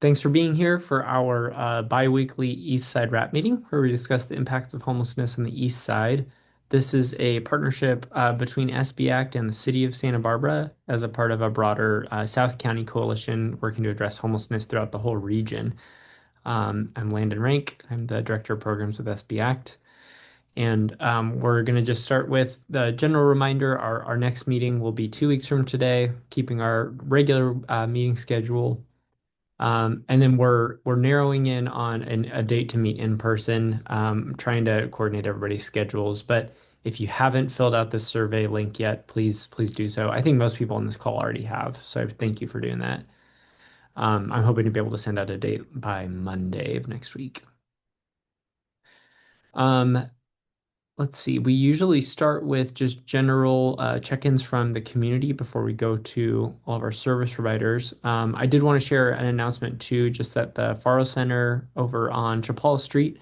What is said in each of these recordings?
Thanks for being here for our bi-weekly Eastside Rap meeting, where we discuss the impacts of homelessness on the East Side. This is a partnership between SB Act and the City of Santa Barbara as a part of a broader South County coalition working to address homelessness throughout the whole region. I'm Landon Rank. I'm the Director of Programs with SB Act. And we're going to just start with the general reminder. Our next meeting will be 2 weeks from today, keeping our regular meeting schedule. And then we're narrowing in on a date to meet in person, trying to coordinate everybody's schedules. But if you haven't filled out this survey link yet, please do so. I think most people on this call already have, so thank you for doing that. I'm hoping to be able to send out a date by Monday of next week. Um, Let's see. We usually start with just general check-ins from the community before we go to all of our service providers. I did want to share an announcement too, just that the Faro Center over on Chapala Street,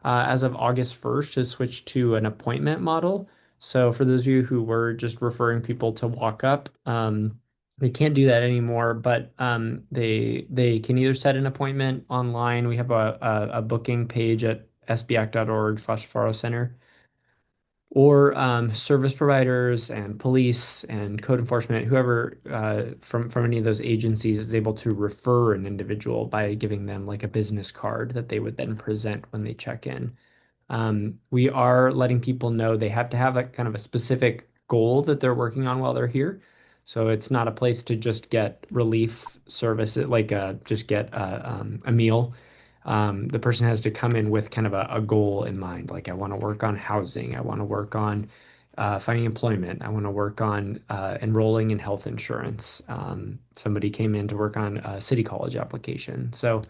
as of August 1st, has switched to an appointment model. So for those of you who were just referring people to walk up, they can't do that anymore, but they can either set an appointment online. We have a booking page at sbac.org/Faro Center, or service providers and police and code enforcement, whoever from any of those agencies is able to refer an individual by giving them like a business card that they would then present when they check in. We are letting people know they have to have a kind of a specific goal that they're working on while they're here. So it's not a place to just get relief service, like just get a meal. The person has to come in with kind of a goal in mind. Like, I want to work on housing. I want to work on finding employment. I want to work on enrolling in health insurance. Somebody came in to work on a city college application. So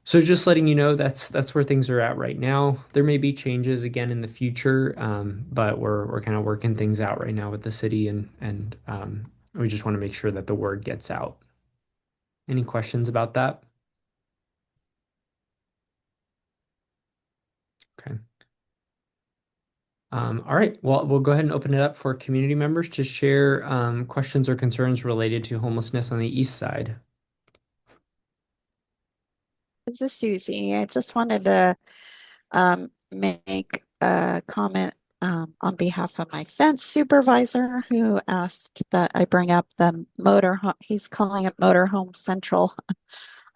just letting you know that's where things are at right now. There may be changes again in the future, but we're kind of working things out right now with the city, and we just want to make sure that the word gets out. Any questions about that? Okay. All right. Well, we'll go ahead and open it up for community members to share questions or concerns related to homelessness on the east side. This is Susie. I just wanted to make a comment on behalf of my fence supervisor who asked that I bring up the he's calling it Motorhome Central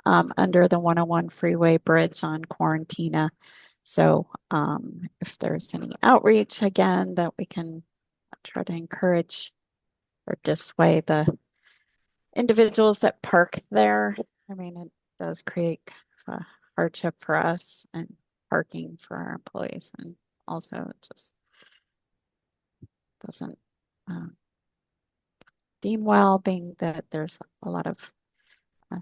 under the 101 freeway bridge on Quarantina. So if there's any outreach again that we can try to encourage or dissuade the individuals that park there. I mean, it does create a hardship for us and parking for our employees. And also, it just doesn't um, deem well, being that there's a lot of uh,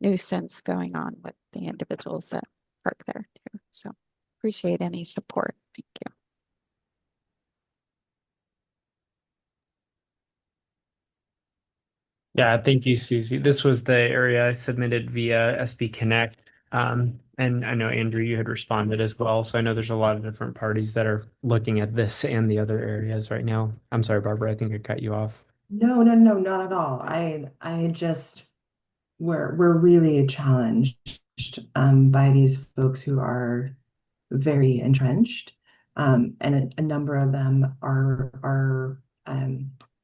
nuisance going on with the individuals that park there too. So, appreciate any support. Thank you. Yeah, thank you, Susie. This was the area I submitted via SB Connect. And I know Andrew, you had responded as well. So I know there's a lot of different parties that are looking at this and the other areas right now. I'm sorry, Barbara, I think I cut you off. No, no, no, not at all. I just we're really challenged by these folks who are very entrenched, and a number of them are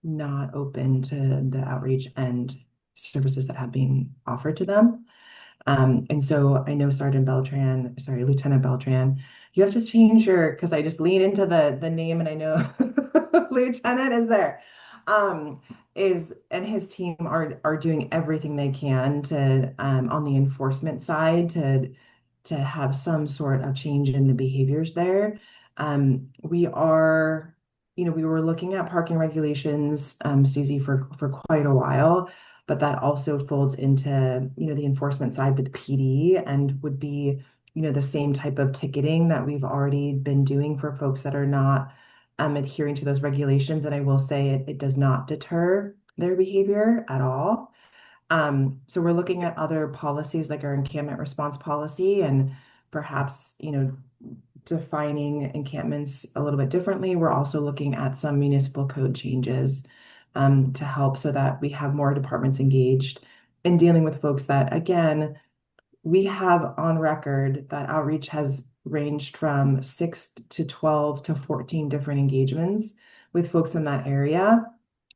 not open to the outreach and services that have been offered to them. And so I know Lieutenant Beltran, you have to change your, because I just lean into the name and I know Lieutenant is there. Um, and his team are doing everything they can to on the enforcement side to have some sort of change in the behaviors there. We are, we were looking at parking regulations, Susie, for quite a while, but that also folds into, the enforcement side with PD and would be, the same type of ticketing that we've already been doing for folks that are not adhering to those regulations. And I will say it does not deter their behavior at all. So we're looking at other policies like our encampment response policy and perhaps, defining encampments a little bit differently. We're also looking at some municipal code changes to help so that we have more departments engaged in dealing with folks that, again, we have on record that outreach has ranged from 6 to 12 to 14 different engagements with folks in that area.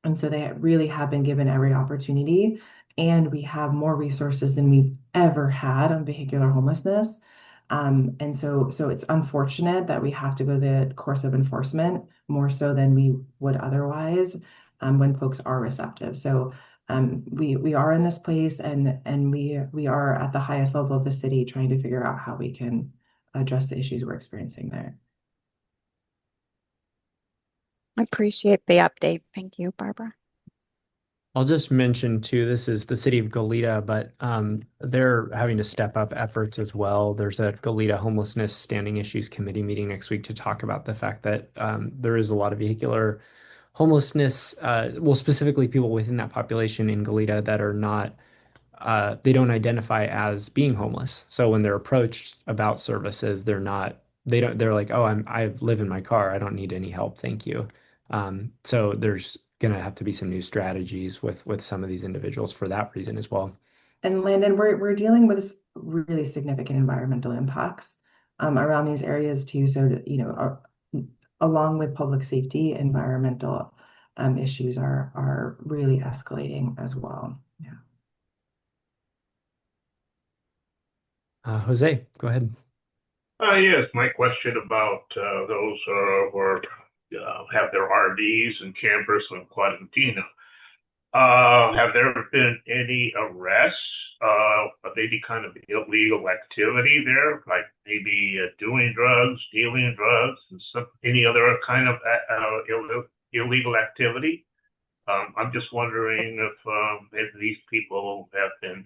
And so they really have been given every opportunity. And we have more resources than we've ever had on vehicular homelessness. And so it's unfortunate that we have to go the course of enforcement more so than we would otherwise when folks are receptive. So we are in this place, and we are at the highest level of the city trying to figure out how we can address the issues we're experiencing there. I appreciate the update. Thank you, Barbara. I'll just mention too, this is the city of Goleta, but they're having to step up efforts as well. There's a Goleta Homelessness Standing Issues Committee meeting next week to talk about the fact that there is a lot of vehicular homelessness, well, specifically people within that population in Goleta that are not, they don't identify as being homeless. So when they're approached about services, they're like, oh, I live in my car. I don't need any help. Thank you. So there's going to have to be some new strategies with some of these individuals for that reason as well. And Landon, we're dealing with really significant environmental impacts around these areas too. So, along with public safety, environmental issues are really escalating as well. Yeah. Jose, go ahead. Yes, my question about those who are, have their RVs and campers on quarantine. Have there been any arrests of any kind of illegal activity there, like maybe doing drugs, dealing drugs, and any other kind of illegal activity? I'm just wondering if these people have been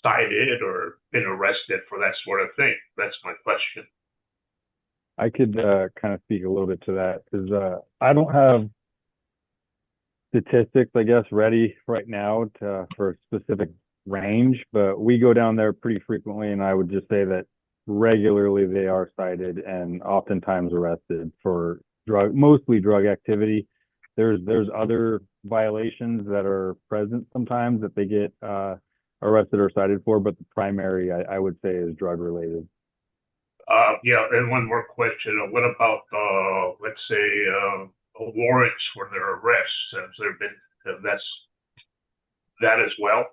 cited or been arrested for that sort of thing. That's my question. I could kind of speak a little bit to that because I don't have statistics, I guess, ready right now for a specific range, but we go down there pretty frequently, and I would just say that regularly they are cited and oftentimes arrested for mostly drug activity. There's other violations that are present sometimes that they get arrested or cited for, but the primary I would say is drug related. Yeah, and one more question. What about, let's say, warrants for their arrests? Has there been that's that as well?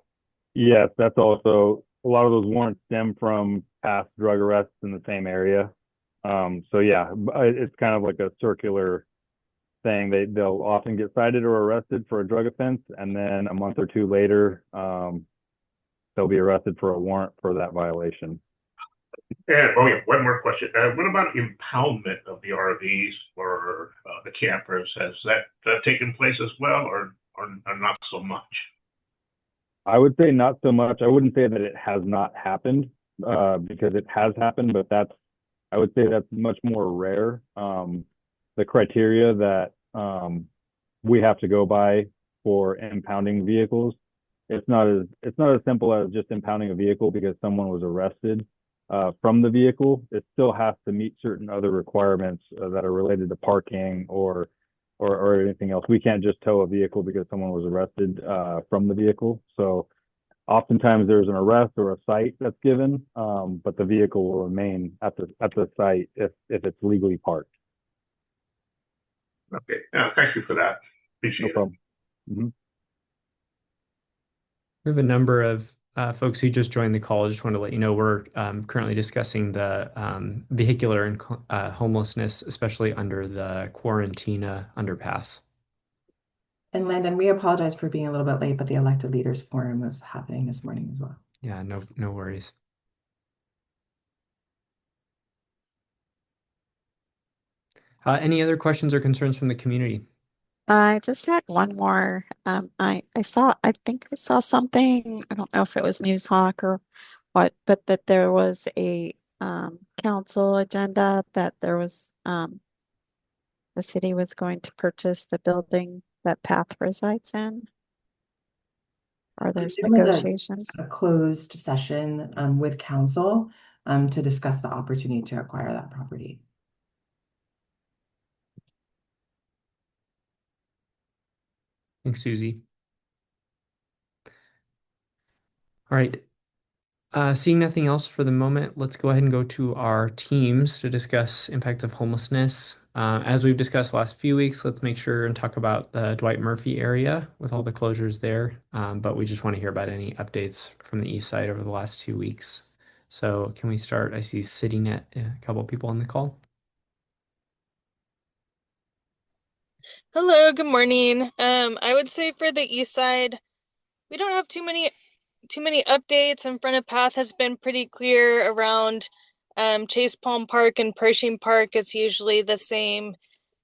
Yes, that's also a lot of those warrants stem from past drug arrests in the same area. So yeah, it's kind of like a circular thing. They'll often get cited or arrested for a drug offense, and then a month or two later, they'll be arrested for a warrant for that violation. And oh yeah, one more question. What about impoundment of the RVs or the campers? Has that taken place as well, or not so much? I would say not so much. I wouldn't say that it has not happened because it has happened, but I would say that's much more rare. The criteria that we have to go by for impounding vehicles, it's not as simple as just impounding a vehicle because someone was arrested from the vehicle. It still has to meet certain other requirements that are related to parking or anything else. We can't just tow a vehicle because someone was arrested from the vehicle. So oftentimes there's an arrest or a cite that's given, but the vehicle will remain at the site if it's legally parked. Okay. Thank you for that. No Appreciate it. problem. Mhm. We have a number of folks who just joined the call. I just want to let you know we're currently discussing the vehicular and homelessness, especially under the Quarantina underpass. And Landon, we apologize for being a little bit late, but the elected leaders forum was happening this morning as well. Yeah, no worries. Any other questions or concerns from the community? I just had one more. I think I saw something. I don't know if it was Newshawk or what, but that there was a council agenda that there was the city was going to purchase the building that Path resides in, or there's It was negotiations. a closed session with council to discuss the opportunity to acquire that property. Thanks, Susie. All right. Seeing nothing else for the moment, let's go ahead and go to our teams to discuss impacts of homelessness. As we've discussed the last few weeks, let's make sure and talk about the Dwight Murphy area with all the closures there. But we just want to hear about any updates from the east side over the last 2 weeks. So can we start? I see sitting at a couple of people on the call. Hello, good morning. I would say for the east side, we don't have too many updates. In front of path has been pretty clear around Chase Palm Park and Pershing Park. It's usually the same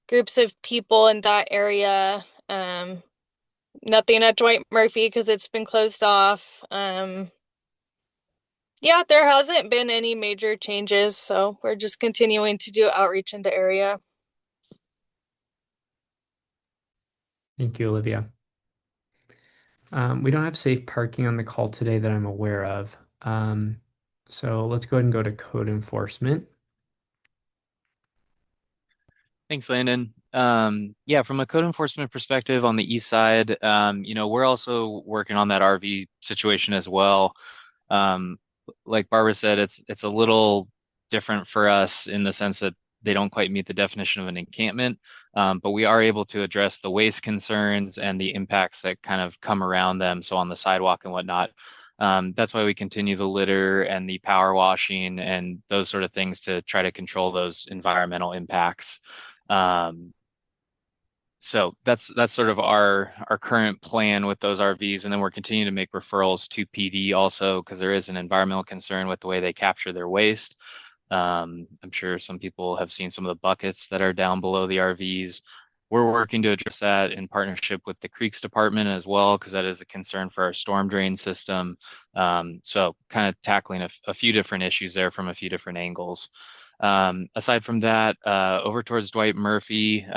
groups of people in that area. Nothing at Dwight Murphy because it's been closed off. Yeah, there hasn't been any major changes, so we're just continuing to do outreach in the area. Thank you, Olivia. We don't have safe parking on the call today that I'm aware of. So let's go ahead and go to code enforcement. Thanks, Landon. Yeah, from a code enforcement perspective on the east side, we're also working on that RV situation as well. Um, like Barbara said, it's a little different for us in the sense that they don't quite meet the definition of an encampment, but we are able to address the waste concerns and the impacts that kind of come around them, so on the sidewalk and whatnot. That's why we continue the litter and the power washing and those sort of things to try to control those environmental impacts. Um, so that's sort of our current plan with those RVs, and then we're continuing to make referrals to PD also because there is an environmental concern with the way they capture their waste. I'm sure some people have seen some of the buckets that are down below the RVs. We're working to address that in partnership with the Creeks Department as well, because that is a concern for our storm drain system. So kind of tackling a few different issues there from a few different angles. Aside from that, over towards Dwight Murphy,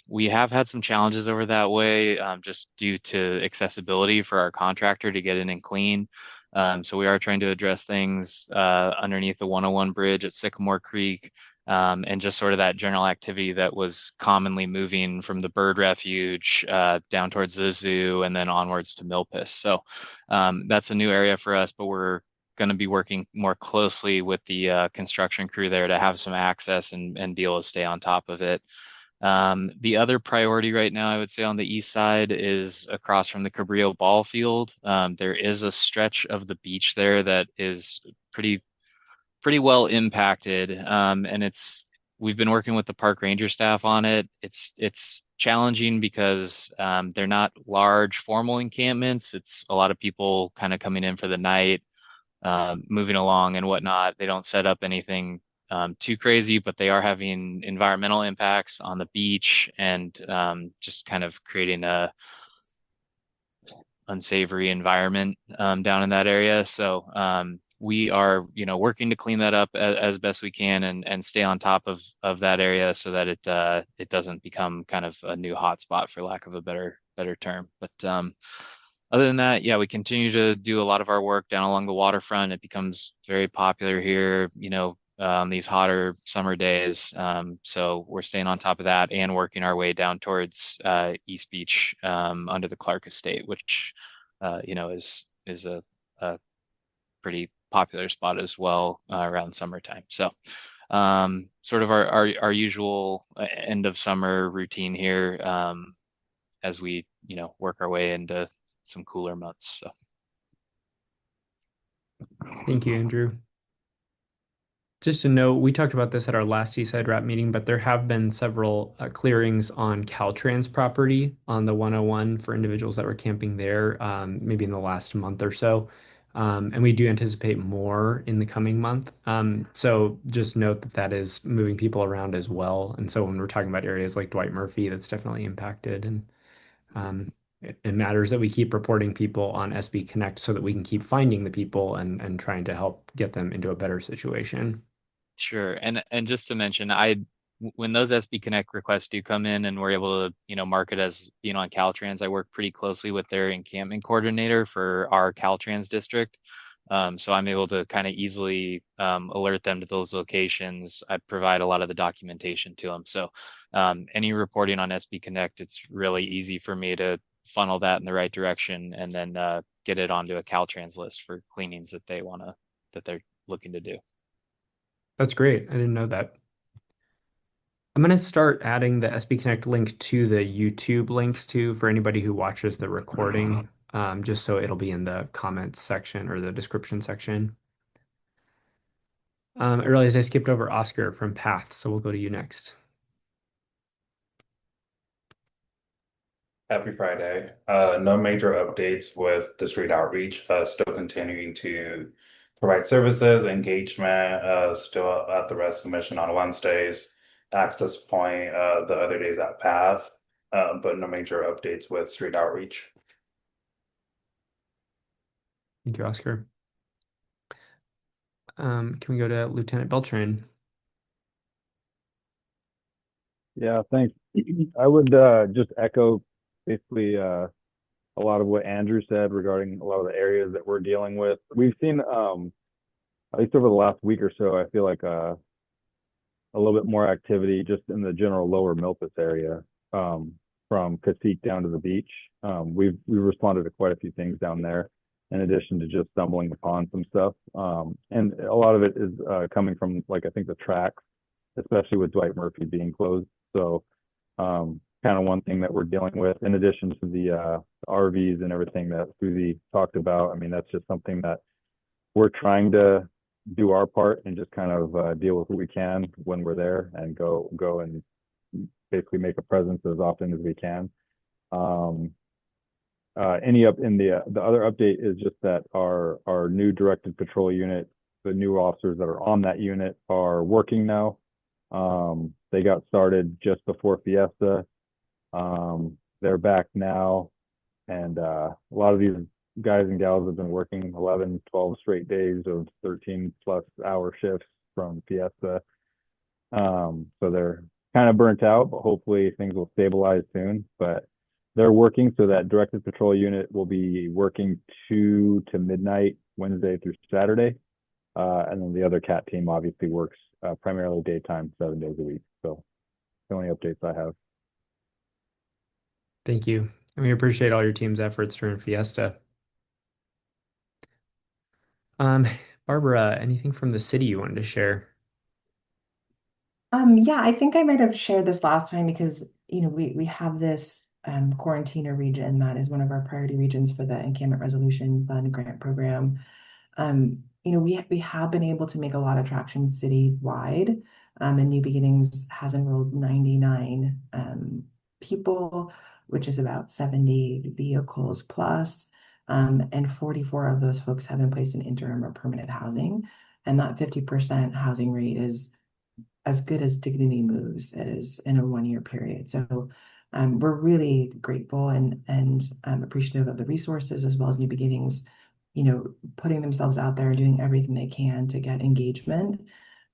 we have had some challenges over that way, just due to accessibility for our contractor to get in and clean. So we are trying to address things underneath the 101 bridge at Sycamore Creek, and just sort of that general activity that was commonly moving from the bird refuge down towards the zoo and then onwards to Milpas. So that's a new area for us, but we're going to be working more closely with the construction crew there to have some access and be able to stay on top of it. The other priority right now, I would say on the east side is across from the Cabrillo ball field. There is a stretch of the beach there that is pretty well impacted. And we've been working with the park ranger staff on it. It's challenging because they're not large formal encampments. It's a lot of people kind of coming in for the night, moving along and whatnot. They don't set up anything too crazy, but they are having environmental impacts on the beach and just kind of creating a unsavory environment down in that area. So we are, working to clean that up as best we can and stay on top of that area so that it doesn't become kind of a new hotspot, for lack of a better term. But other than that, yeah, we continue to do a lot of our work down along the waterfront. It becomes very popular here, on these hotter summer days. So we're staying on top of that and working our way down towards East Beach under the Clark Estate, which is a pretty popular spot as well around summertime. So sort of our usual end of summer routine here as we work our way into some cooler months. So Thank you, Andrew. Just to note, we talked about this at our last Eastside Wrap meeting, but there have been several clearings on Caltrans property on the 101 for individuals that were camping there, maybe in the last month or so. And we do anticipate more in the coming month. So just note that that is moving people around as well. And so when we're talking about areas like Dwight Murphy, that's definitely impacted. And it matters that we keep reporting people on SB Connect so that we can keep finding the people and trying to help get them into a better situation. sure. And just to mention, when those SB Connect requests do come in and we're able to, mark it as being on Caltrans, I work pretty closely with their encampment coordinator for our Caltrans district. So I'm able to kind of easily alert them to those locations. I provide a lot of the documentation to them. So any reporting on SB Connect, it's really easy for me to funnel that in the right direction and then get it onto a Caltrans list for cleanings that they're looking to do. That's great. I didn't know that. I'm going to start adding the SB Connect link to the YouTube links too for anybody who watches the recording, just so it'll be in the comments section or the description section. I realized I skipped over Oscar from Path, so we'll go to you next. Happy Friday. No major updates with the street outreach. Still continuing to provide services, engagement, still at the Rescue Mission on Wednesdays, Access Point, the other days at Path, but no major updates with street outreach. Thank you, Oscar. Can we go to Lieutenant Beltran? Yeah, thanks. I would just echo basically a lot of what Andrew said regarding a lot of the areas that we're dealing with. We've seen, at least over the last week or so, I feel like a little bit more activity just in the general lower Milpas area, from Cacique down to the beach. We've responded to quite a few things down there, in addition to just stumbling upon some stuff. And a lot of it is coming from, like, I think the tracks, especially with Dwight Murphy being closed. So kind of one thing that we're dealing with, in addition to the RVs and everything that Susie talked about. I mean, that's just something that we're trying to do our part and just kind of deal with what we can when we're there and go and basically make a presence as often as we can. Any up in the other update is just that our new directed patrol unit, the new officers that are on that unit are working now. They got started just before Fiesta. They're back now, and a lot of these guys and gals have been working 11, 12 straight days of 13+ hour shifts from Fiesta. So they're kind of burnt out, but hopefully things will stabilize soon. But they're working, so that directed patrol unit will be working 2 to midnight Wednesday through Saturday. And then the other CAT team obviously works primarily daytime, 7 days a week. So the only updates I have. Thank you. And we appreciate all your team's efforts during Fiesta. Barbara, anything from the city you wanted to share? Yeah, I think I might have shared this last time because we have this quarantiner region that is one of our priority regions for the Encampment Resolution Fund grant program. We have been able to make a lot of traction citywide, and New Beginnings has enrolled 99 people, which is about 70 vehicles plus, and 44 of those folks have been placed in interim or permanent housing, and that 50% housing rate is as good as Dignity Moves is in a 1 year period. So we're really grateful and appreciative of the resources as well as New Beginnings, putting themselves out there and doing everything they can to get engagement.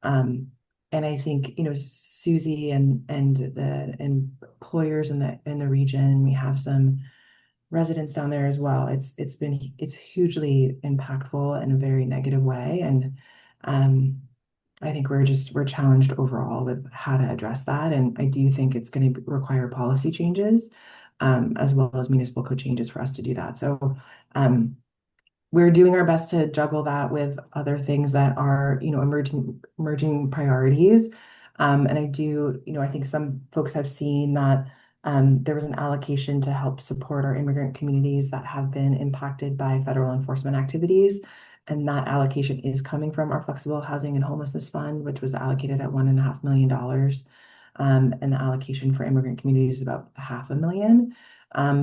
And I think, Susie and the employers in the region, we have some residents down there as well. It's hugely impactful in a very negative way. And I think we're challenged overall with how to address that. And I do think it's going to require policy changes, as well as municipal code changes for us to do that. So we're doing our best to juggle that with other things that are, emerging priorities. And I think some folks have seen that there was an allocation to help support our immigrant communities that have been impacted by federal enforcement activities. And that allocation is coming from our Flexible Housing and Homelessness Fund, which was allocated at $1.5 million. And the allocation for immigrant communities is about $500,000.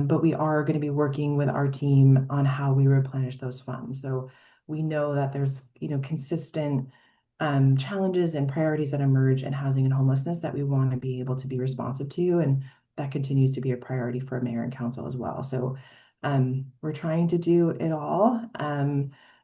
But we are going to be working with our team on how we replenish those funds. So we know that there's, consistent challenges and priorities that emerge in housing and homelessness that we want to be able to be responsive to. And that continues to be a priority for mayor and council as well. So we're trying to do it all.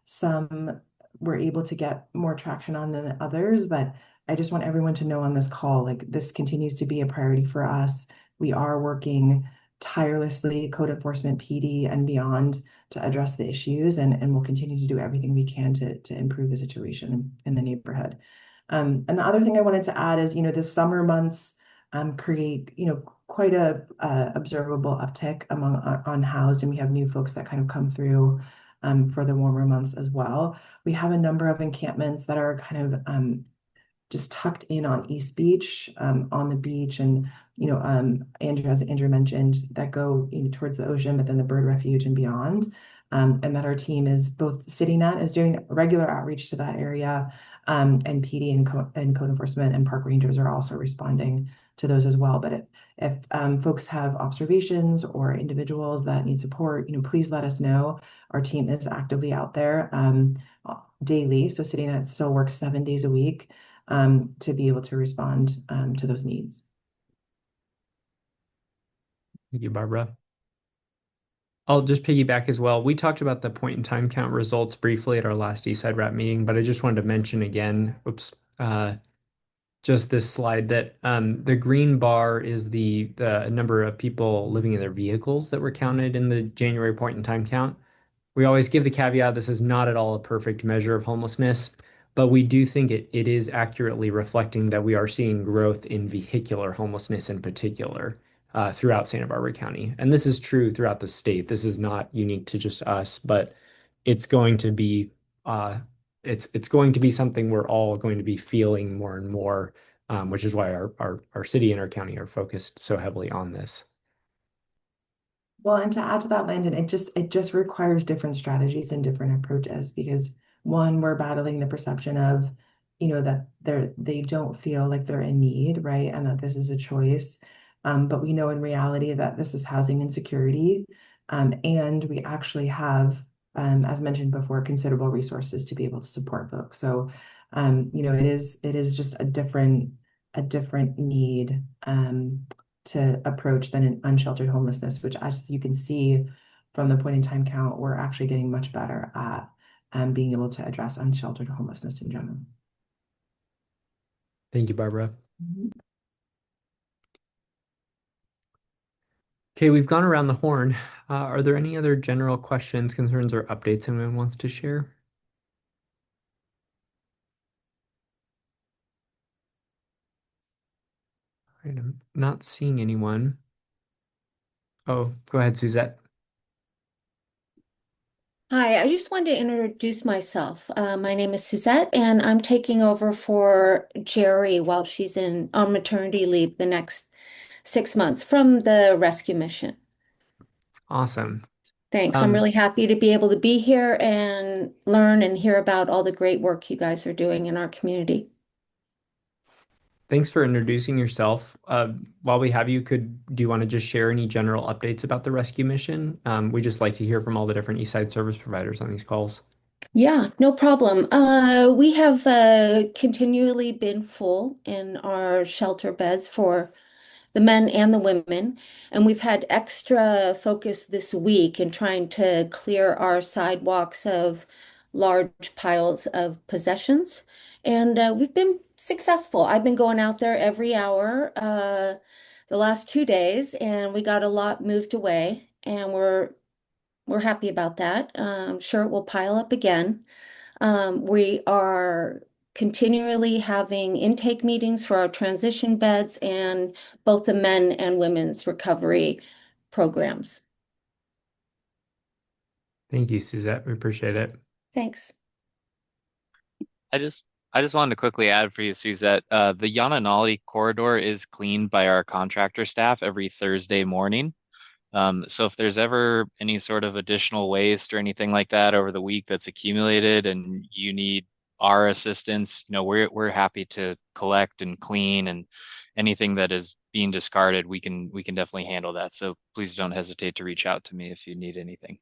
Some we're able to get more traction on than others, but I just want everyone to know on this call, like, this continues to be a priority for us. We are working tirelessly, code enforcement, PD, and beyond, to address the issues, and we'll continue to do everything we can to improve the situation in the neighborhood. And the other thing I wanted to add is, the summer months create, quite a observable uptick among unhoused, and we have new folks that kind of come through for the warmer months as well. We have a number of encampments that are kind of just tucked in on East Beach, on the beach, and Andrew, as Andrew mentioned, that go towards the ocean, but then the bird refuge and beyond. And that our team is both sitting at is doing regular outreach to that area, and PD and code enforcement and park rangers are also responding to those as well. But if folks have observations or individuals that need support, please let us know. Our team is actively out there daily, so City Net still works 7 days a week to be able to respond to those needs. Thank you, Barbara. I'll just piggyback as well. We talked about the point in time count results briefly at our last Eastside Rep meeting, but I just wanted to mention again, just this slide that the green bar is the number of people living in their vehicles that were counted in the January point in time count. We always give the caveat this is not at all a perfect measure of homelessness, but we do think it is accurately reflecting that we are seeing growth in vehicular homelessness in particular throughout Santa Barbara County. And this is true throughout the state. This is not unique to just us, but it's going to be it's going to be something we're all going to be feeling more and more, which is why our city and our county are focused so heavily on this. Well, and to add to that, Landon, it just requires different strategies and different approaches because one, we're battling the perception of, that they don't feel like they're in need, right? And that this is a choice. But we know in reality that this is housing insecurity. And we actually have, as mentioned before, considerable resources to be able to support folks. So, it is just a different need. To approach than an unsheltered homelessness, which as you can see from the point in time count, we're actually getting much better at being able to address unsheltered homelessness in general. Thank you, Barbara. Mhm. Okay, we've gone around the horn. Are there any other general questions, concerns, or updates anyone wants to share? All right, I'm not seeing anyone. Oh, go ahead, Suzette. Hi, I just wanted to introduce myself. My name is Suzette, and I'm taking over for Jerry while she's on maternity leave the next 6 months from the rescue mission. Awesome. Thanks. I'm really happy to be able to be here and learn and hear about all the great work you guys are doing in our community. Thanks for introducing yourself. While we have you, do you want to just share any general updates about the rescue mission? We just like to hear from all the different Eastside service providers on these calls. Yeah, no problem. We have continually been full in our shelter beds for the men and the women. And we've had extra focus this week in trying to clear our sidewalks of large piles of possessions. And we've been successful. I've been going out there every hour the last 2 days, and we got a lot moved away, and we're happy about that. I'm sure it will pile up again. We are continually having intake meetings for our transition beds and both the men and women's recovery programs. Thank you, Suzette. We appreciate it. Thanks. I just I just wanted to quickly add for you, Suzette, the Yananali corridor is cleaned by our contractor staff every Thursday morning. So if there's ever any sort of additional waste or anything like that over the week that's accumulated and you need our assistance, we're happy to collect and clean, and anything that is being discarded, we can definitely handle that. So please don't hesitate to reach out to me if you need anything.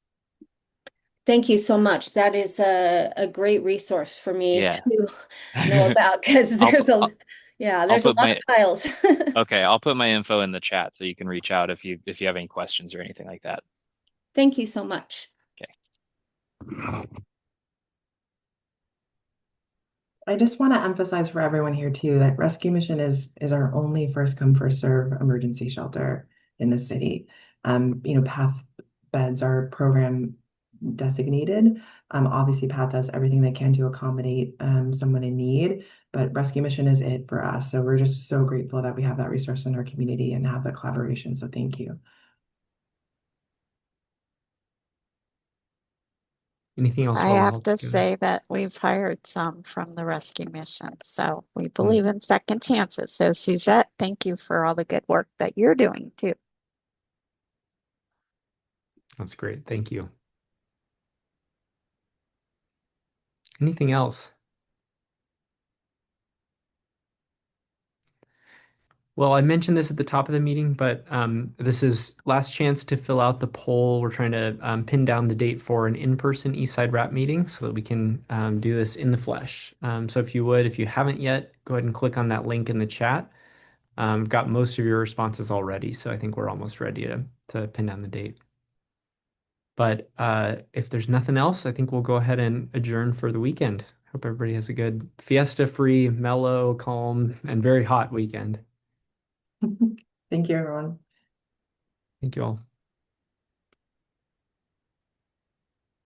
Thank you so much. That is a great resource for me Yeah. to know about because I'll I'll there's a put lot my of piles. okay, I'll put my info in the chat so you can reach out if you have any questions or anything like that. Thank you so much. Okay. I just want to emphasize for everyone here too that Rescue Mission is our only first come first serve emergency shelter in the city. Path beds are program designated. Obviously, Pat does everything they can to accommodate someone in need, but rescue mission is it for us. So we're just so grateful that we have that resource in our community and have the collaboration. So thank you. Anything else I while we're have all to together? say that we've hired some from the rescue mission, so we Mm, believe in second chances. So Suzette, thank you for all the good work that you're doing too. that's great. Thank you. Anything else? Well, I mentioned this at the top of the meeting, but this is last chance to fill out the poll. We're trying to pin down the date for an in-person Eastside Rap meeting so that we can do this in the flesh. So if you would, if you haven't yet, go ahead and click on that link in the chat. I've got most of your responses already, so I think we're almost ready to pin down the date. But if there's nothing else, I think we'll go ahead and adjourn for the weekend. Hope everybody has a good fiesta-free, mellow, calm, and very hot weekend. Thank you, everyone. Thank you all.